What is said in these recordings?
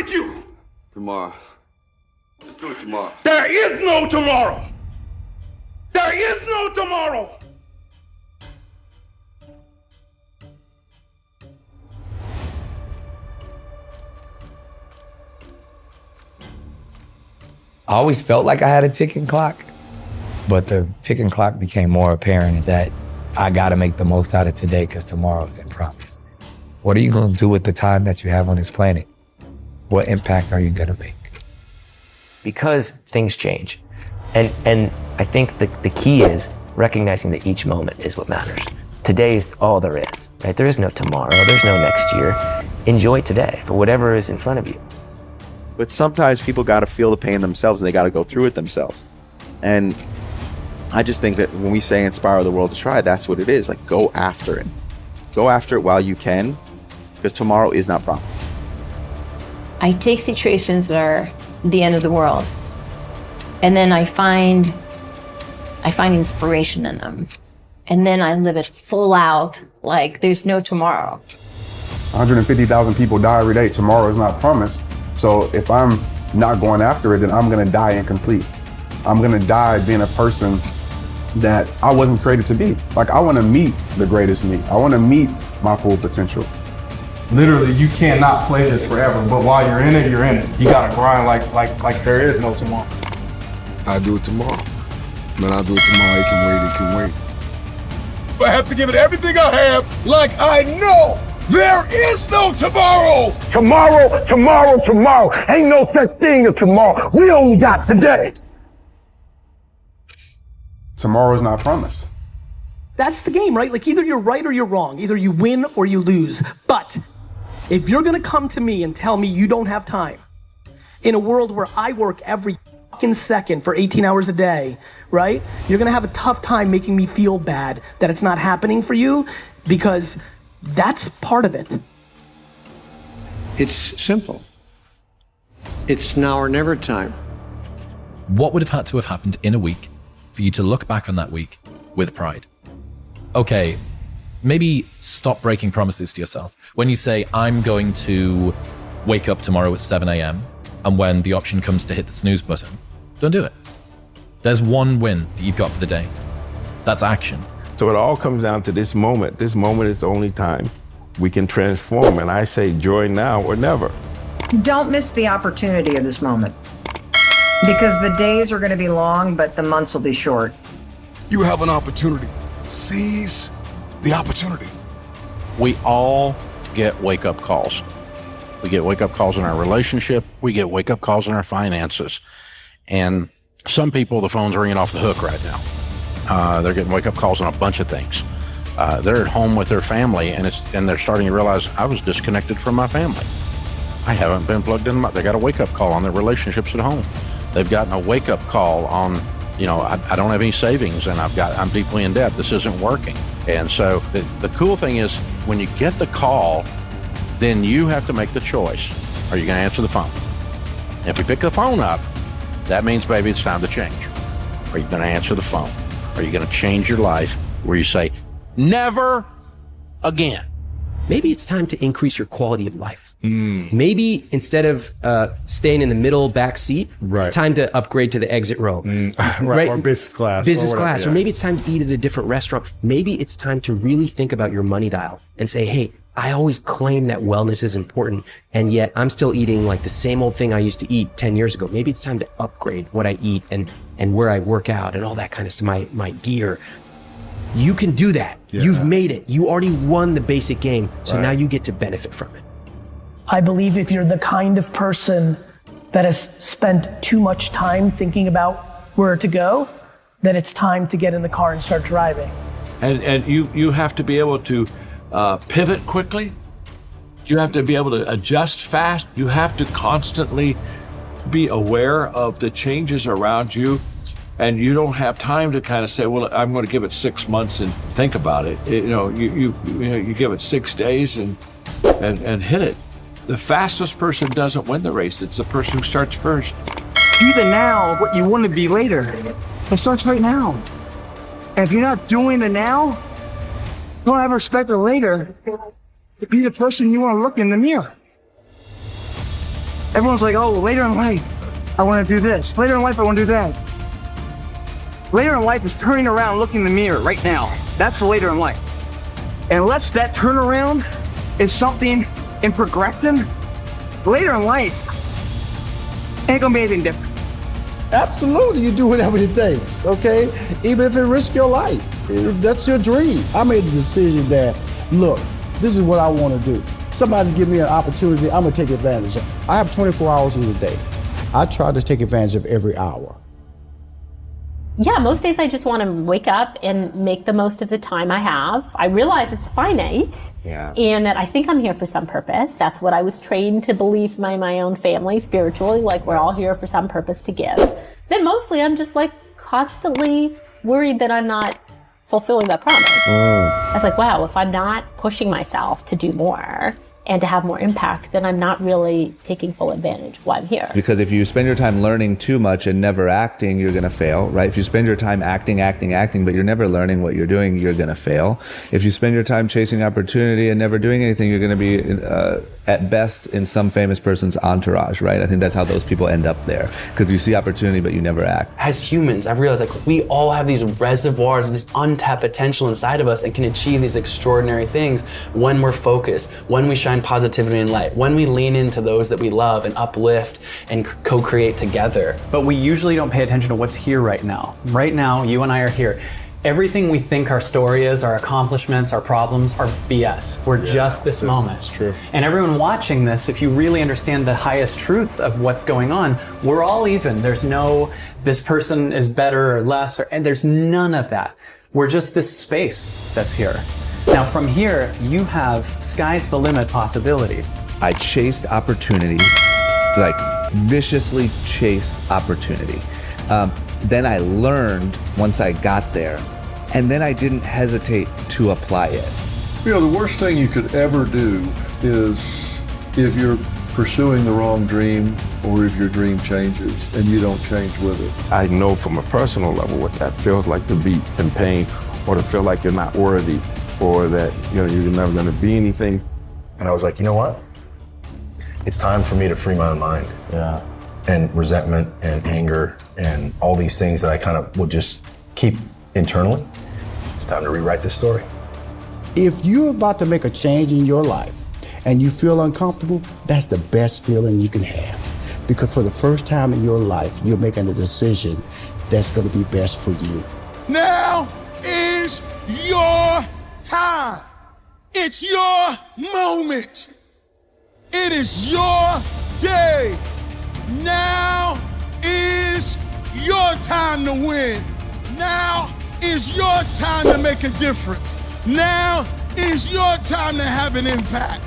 with you. Tomorrow. Let's do it tomorrow. There is no tomorrow. There is no tomorrow. I always felt like I had a ticking clock, but the ticking clock became more apparent that I gotta make the most out of today because tomorrow isn't promised. What are you gonna do with the time that you have on this planet? What impact are you gonna make? Because things change. And I think the key is recognizing that each moment is what matters. Today is all there is, right? There is no tomorrow, there's no next year. Enjoy today for whatever is in front of you. But sometimes people got to feel the pain themselves and they got to go through it themselves. And I just think that when we say inspire the world to try, that's what it is. Like, go after it. Go after it while you can, because tomorrow is not promised. I take situations that are the end of the world, and then I find inspiration in them. And then I live it full out, like there's no tomorrow. 150,000 people die every day. Tomorrow is not promised. So if I'm not going after it, then I'm gonna die incomplete. I'm gonna die being a person that I wasn't created to be. Like, I wanna meet the greatest me. I wanna meet my full potential. Literally, you cannot play this forever, but while you're in it, you're in it. You gotta grind like there is no tomorrow. I'll do it tomorrow. Man, I'll do it tomorrow. It can wait. I have to give it everything I have, like I know there is no tomorrow. Tomorrow. Ain't no such thing as tomorrow. We only got today. Tomorrow is not promised. That's the game, right? Like, either you're right or you're wrong. Either you win or you lose. But if you're gonna come to me and tell me you don't have time, in a world where I work every fucking second for 18 hours a day, right? You're gonna have a tough time making me feel bad that it's not happening for you, because that's part of it. It's simple. It's now or never time. What would have had to have happened in a week for you to look back on that week with pride? Okay, maybe stop breaking promises to yourself. When you say, I'm going to wake up tomorrow at 7 a.m., and when the option comes to hit the snooze button, don't do it. There's one win that you've got for the day. That's action. So it all comes down to this moment. This moment is the only time we can transform. And I say joy now or never. Don't miss the opportunity of this moment, because the days are going to be long, but the months will be short. You have an opportunity. Seize the opportunity. We all get wake-up calls. We get wake-up calls in our relationship. We get wake-up calls in our finances. And some people, the phone's ringing off the hook right now. They're getting wake-up calls on a bunch of things. They're at home with their family, and they're starting to realize, I was disconnected from my family. I haven't been plugged in. They got a wake-up call on their relationships at home. They've gotten a wake-up call on, I don't have any savings, and I'm deeply in debt. This isn't working. And so the cool thing is, when you get the call, then you have to make the choice. Are you going to answer the phone? If you pick the phone up, that means, baby, it's time to change. Are you going to answer the phone? Are you going to change your life where you say, never again? Maybe it's time to increase your quality of life. Maybe instead of staying in the middle back seat, it's time to upgrade to the exit row. Right. Or business class. Or maybe it's time to eat at a different restaurant. Maybe it's time to really think about your money dial and say, hey, I always claim that wellness is important, and yet I'm still eating like the same old thing I used to eat 10 years ago. Maybe it's time to upgrade what I eat and where I work out and all that kind of stuff, my gear. You can do that. Yeah. You've made it. You already won the basic game. So now you get to benefit from it. I believe if you're the kind of person that has spent too much time thinking about where to go, then it's time to get in the car and start driving. And you have to be able to pivot quickly. You have to be able to adjust fast. You have to constantly be aware of the changes around you. And you don't have time to kind of say, well, I'm going to give it 6 months and think about it. You give it 6 days and hit it. The fastest person doesn't win the race. It's the person who starts first. Be the now what you want to be later. It starts right now. And if you're not doing the now, don't ever expect the later to be the person you want to look in the mirror. Everyone's like, oh, later in life, I want to do this. Later in life, I want to do that. Later in life is turning around, looking in the mirror right now. That's the later in life. And unless that turnaround is something in progression, later in life ain't gonna be anything different. Absolutely, you do whatever it takes, okay? Even if it risks your life. That's your dream. I made the decision that, look, this is what I want to do. Somebody's give me an opportunity, I'm gonna take advantage of it. I have 24 hours in the day. I try to take advantage of every hour. Yeah, most days I just want to wake up and make the most of the time I have. I realize it's finite, and that I think I'm here for some purpose. That's what I was trained to believe by my own family spiritually, like we're all here for some purpose to give. Then mostly I'm just like constantly worried that I'm not fulfilling that promise. I was like, wow, if I'm not pushing myself to do more and to have more impact, then I'm not really taking full advantage of why I'm here. Because if you spend your time learning too much and never acting, you're gonna fail, right? If you spend your time acting, but you're never learning what you're doing, you're gonna fail. If you spend your time chasing opportunity and never doing anything, you're gonna be at best in some famous person's entourage, right? I think that's how those people end up there. Because you see opportunity, but you never act. As humans, I've realized like we all have these reservoirs of this untapped potential inside of us and can achieve these extraordinary things when we're focused, when we shine positivity and light, when we lean into those that we love and uplift and co-create together. But we usually don't pay attention to what's here right now. Right now, you and I are here. Everything we think our story is, our accomplishments, our problems, are BS. We're just this moment. That's true. And everyone watching this, if you really understand the highest truth of what's going on, we're all even. There's no, this person is better or less, and there's none of that. We're just this space that's here. Now from here, you have sky's the limit possibilities. I chased opportunity, like viciously chased opportunity. Then I learned once I got there, and then I didn't hesitate to apply it. You know, the worst thing you could ever do is if you're pursuing the wrong dream or if your dream changes and you don't change with it. I know from a personal level what that feels like, to be in pain or to feel like you're not worthy or that you're never going to be anything. And I was like, you know what? It's time for me to free my mind. Yeah. And resentment and anger and all these things that I kind of would just keep internally. It's time to rewrite this story. If you're about to make a change in your life and you feel uncomfortable, that's the best feeling you can have. Because for the first time in your life, you're making a decision that's going to be best for you. Now is your time. It's your moment. It is your day. Now is your time to win. Now is your time to make a difference. Now is your time to have an impact.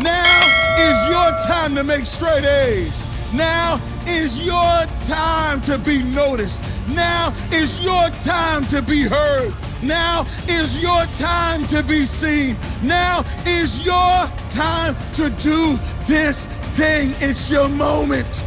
Now is your time to make straight A's. Now is your time to be noticed. Now is your time to be heard. Now is your time to be seen. Now is your time to do this thing. It's your moment.